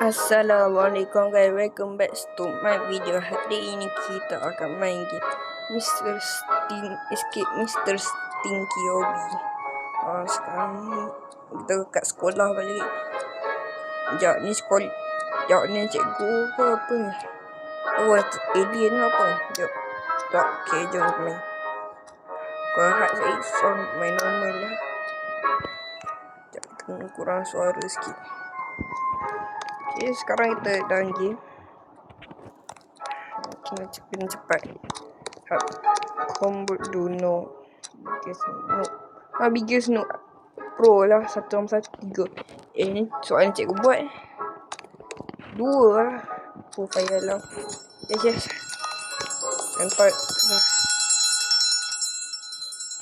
Assalamualaikum guys, welcome back to my video. Hari ini kita akan main game Escape Mr. Stinky Obi. Sekarang kita kat sekolah balik. Sekejap ni cikgu ke apa ni? Oh, alien ke apa? Sekejap. Tak, okay, jom kita main. Kau harap saya sound main normal lah. Sekejap, kita kurang suara sikit. Okay, sekarang kita dalam game. Kena cepat. Combo Duno. Biggest Nook Pro lah. 1-1-3. Ni soalan cikgu buat. 2 lah. Fire lah. Yes. Nampak.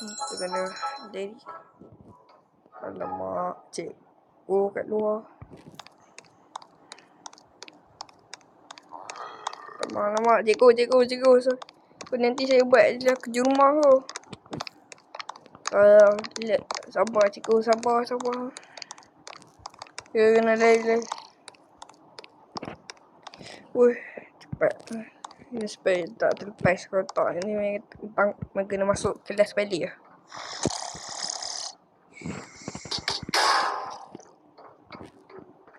Kita kena jadi. Alamak. Cikgu kat luar. Alamak, cikgu. So, nanti saya buat je kerja rumah tu. Sabar cikgu, sabar. Dia kena lari. Cepat. Ini supaya tak terlepas kotak ni. Kena masuk kelas balik lah.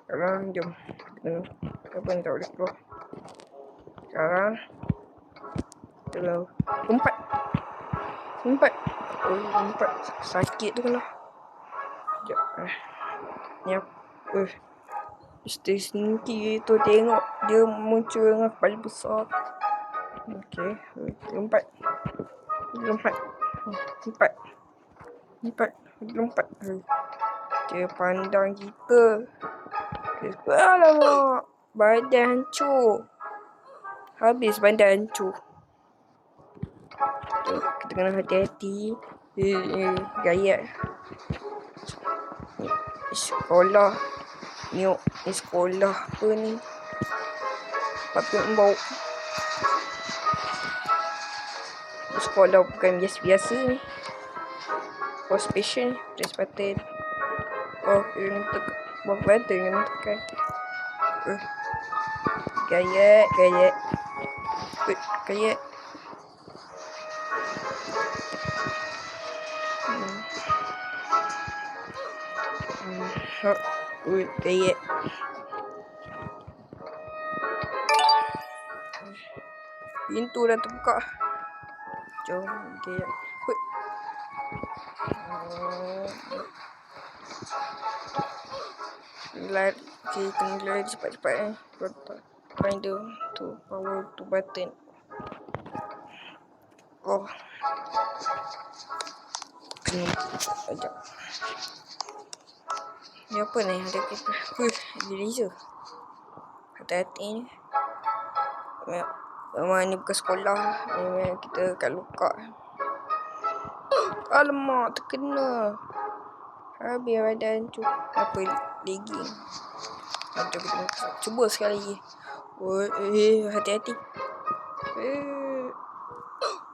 Sekarang jom. Apa ni tak boleh keluar. Sekarang kita Empat. Sakit tu kena. Sekejap. Ni apa? Mr. Stinky tu tengok dia muncul dengan kepala besar. Okey. Empat. Dia pandang kita. Alamak. Badan hancur. Habis badan hancur. Kita kena hati-hati. Gayat. Sekolah. Ni sekolah apa ni? Patut bau. Sekolah bukan biasa-biasa ni. For special ni. Press button. Kena tekan. Buat button kena tekan. Gayat. Gayat. Pintu dah terbuka. Jom gayat. Kena lari cepat-cepat ni. Find the power to button. Sekejap. Ni apa ni? Ada kita. Ada laser. Hati-hati ni. Memang ni bukan sekolah. Memang kita kat luka. Alamak, terkena. Habis badan tu. Apa lagi? Kita cuba sekali lagi. Hati-hati.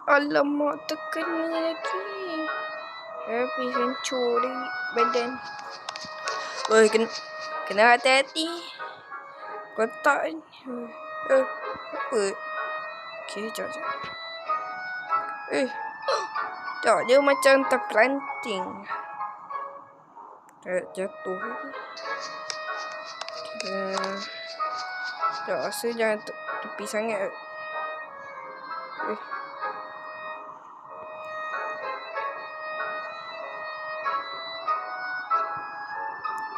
Alamak, terkena lagi. Habis hancur lagi badan. Kena hati-hati. Kotak ni. Apa? Okay, jap. Tak, dia macam terpelanting. Jatuh lagi. Tak, rasa jangan tepi sangat.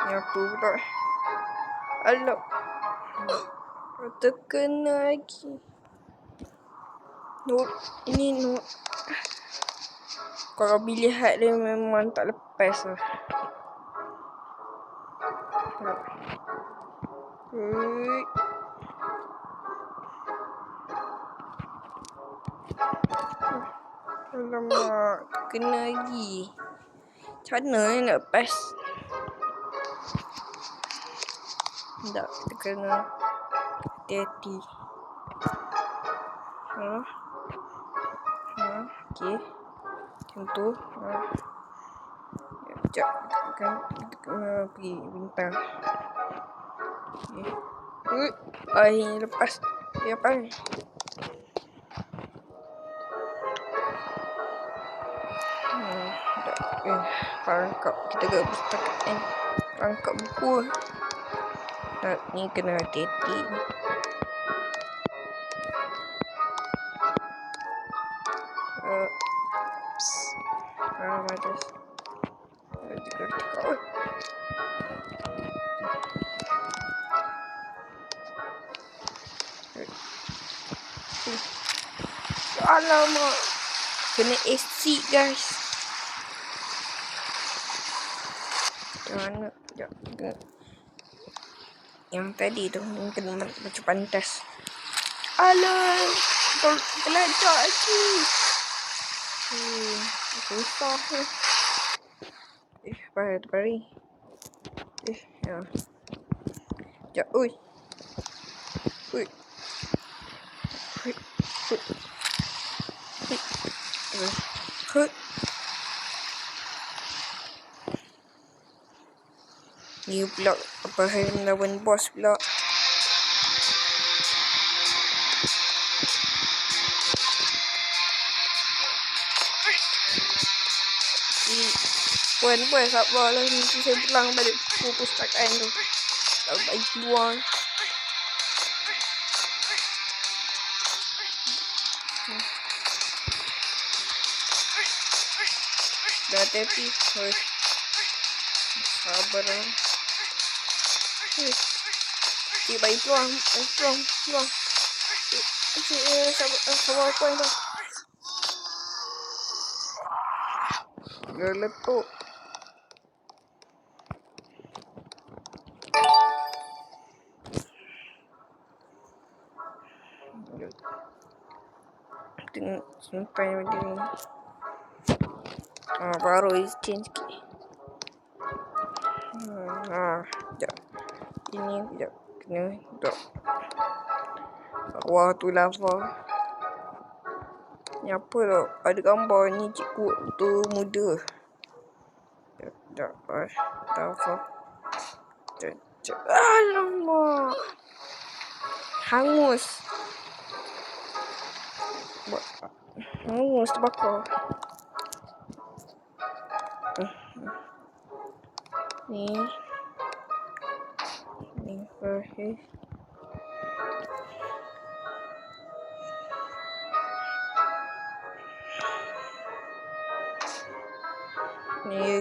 Ni apa pula? Alah. Terkena lagi. Ini note. Kalau lihat dia memang tak lepas lah. Alamak, terkena lagi. Macam mana ni nak lepas? Tak, kita kena hati-hati. Okey. Macam tu. Sekejap. Kita kena pergi bintang. Akhirnya lepas. Apa ni? Rangkap kita ke perpustakaan. Rangkap buku. Ni kena hati-hati. Matas. Alamak. Kena AC guys. Macam mana? Yang tadi tu kena macam pantas. Alah. Terlajak lagi. Susah. Pari. Ya. Sekejap. Ui. Ni pula apa hal melawan bos pula. Puan sabarlah, nanti saya pulang balik perpustakaan tu. Tak baik keluar. Dah hati-hati. Sabarlah. Baik keluar. Sabar puan tu. Dia letup. Tengok sampai macam ni. Baru exchange sikit. Sekejap. Ini sekejap. Kena duduk. Wah tu lava. Ni apa tu? Ada gambar ni cikgu tu muda. Sekejap. Lava. Sekejap. Alamak. Hangus terbakar. Ni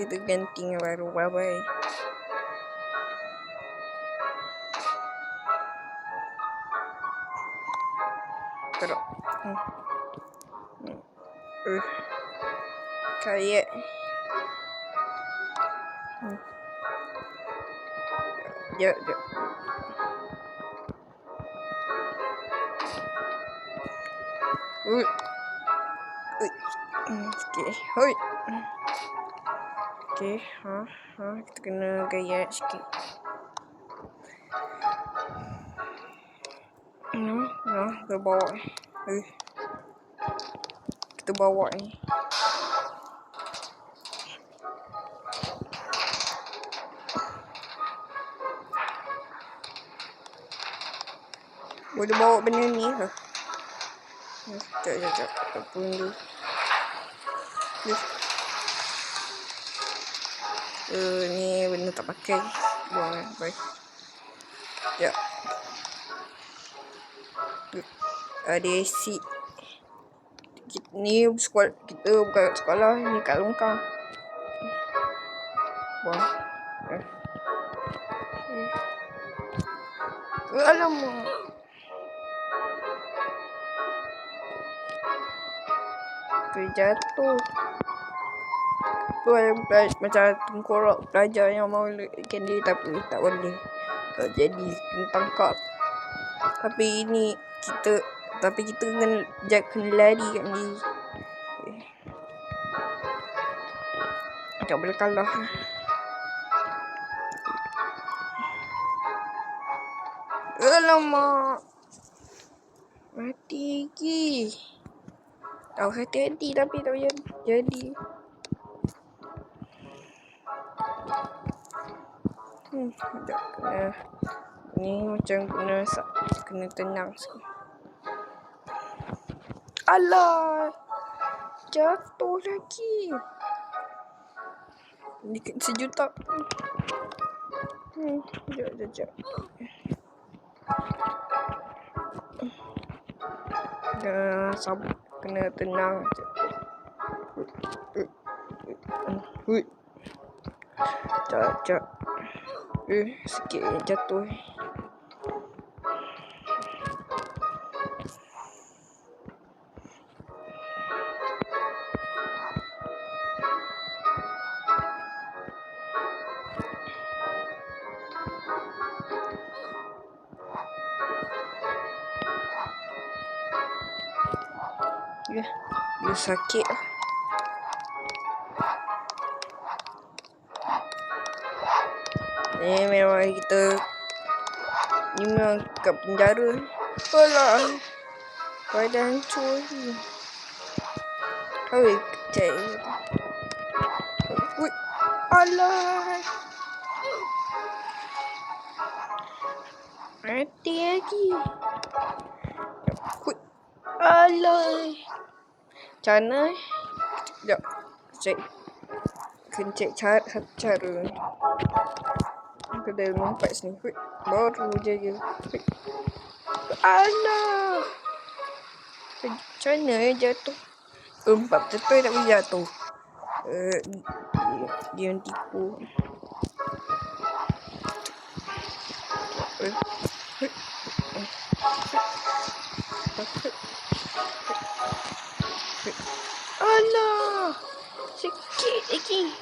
kita ganti yang baru. Bye-bye. Teruk. Kayak. Sekejap. Sikit. Hoi. Okay. Kita kena gaya sikit. Kita bawa. Kita bawa ni. Boleh bawa benda ni ke? Sekejap. Apa ni? Ni benda tak pakai. Buang baik. Ya. Ada AC. Ni kita bukan kat sekolah. Ni kat longkang. Buang. Alamak. Terjatuh. Tu macam tengkorak pelajar yang mau candy tapi tak boleh. Jadi tangkap. Tapi kita kena lari kat ni. Tak boleh kalah. Alamak. Mati lagi. Tahu hati-hati tapi tak boleh jadi. Sekejap. Ni macam kena tenang sikit. Alah, jatuh lagi. Ni sejuta. Sekejap. Sabar, kena tenang. Sekejap. Sikit jatuh. Dia sakit lah. Memang kita ni memang kat penjara. Alah, badan hancur ni. Oi, kecil. Ui, alah. Mati lagi. Ui, alah. Macam mana? Sekejap. Cek satu cara. Kena lompat sini. Baru je. Alah. Macam mana jatuh? Empat betul tak boleh jatuh. Dia yang tipu. Alah. Sikit lagi.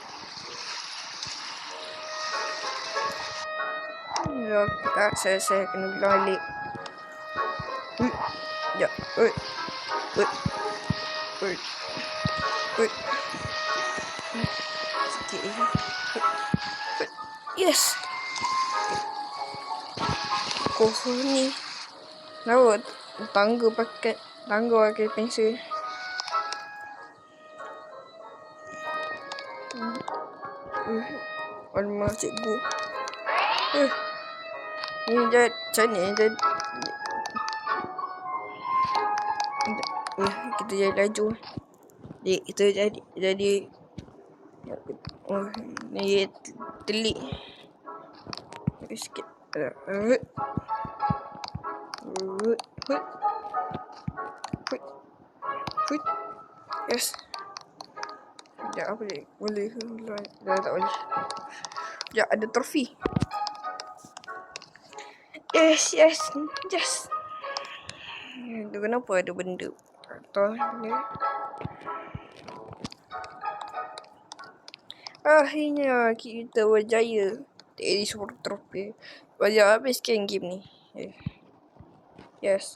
Tak, saya kena balik. Ya, sikit lagi. Yes. Kohon ni. Kenapa tangga pakai pensel? Alamak, cikgu. Ni macam ni kita jadi laju. Kita jadi ni telik sikit. Yes. Ya, boleh. Dah tak boleh. Ya, ada trofi. Yes. Itu kenapa ada benda? Tak tahu. Akhirnya kita berjaya. Jadi suruh trofi. Banyak habis kan game ni. Yes.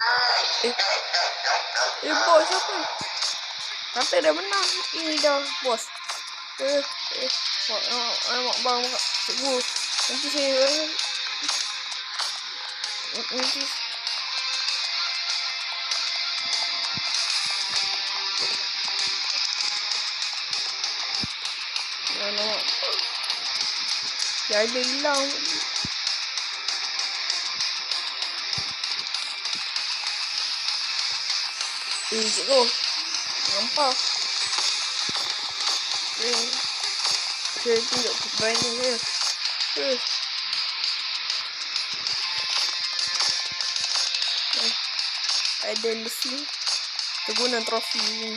Bos apa? Kata dah menang. Ini dah bos. Mak bang cikgu. Nanti saya ada hilang. Cikgu. Nampak. Saya tunjuk banyak dia. Ada di sini. Kita guna trofi ni.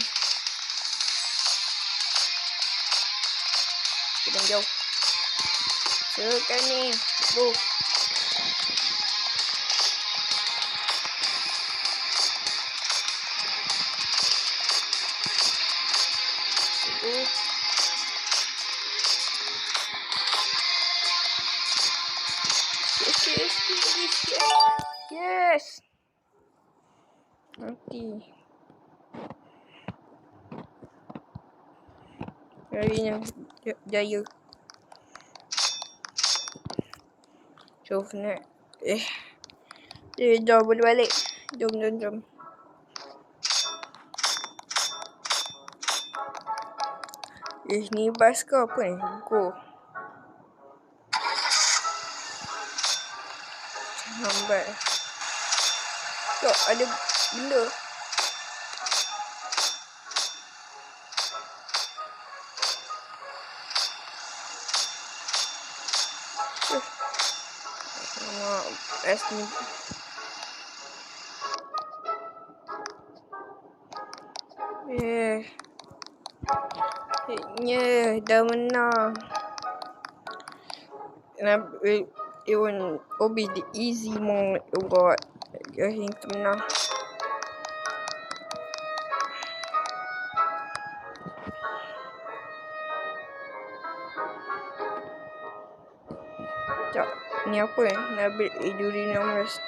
Kita jauh. Sekarang ni. Go. Yes. Nanti. Harinya jaya. So, nak. Jom boleh balik. Jom. Ni bas ke apa ni? Go. Hambat. Tok, ada benda. Es ni. Dah menang. It will be the easy mode buat yang menang. Sekejap, ni apa ni? Nabil Iduri 16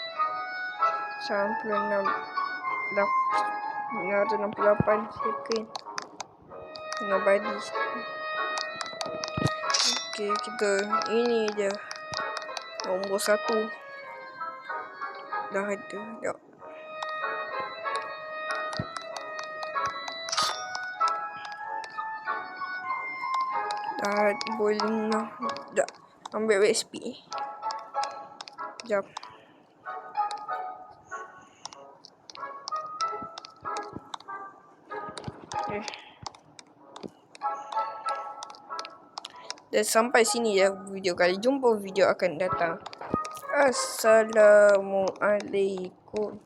sampai 968 second. Nobody. Okay, kita ini je nombor 1 dah ada. Sekejap. Dah boleh lah. Sekejap, ambil XP. Sekejap. Okay. Dan sampai sini ya video kali. Jumpa video akan datang. Assalamualaikum.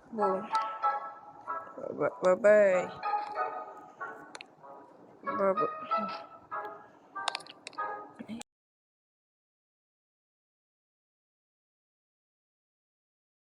Bye bye. Bye bye.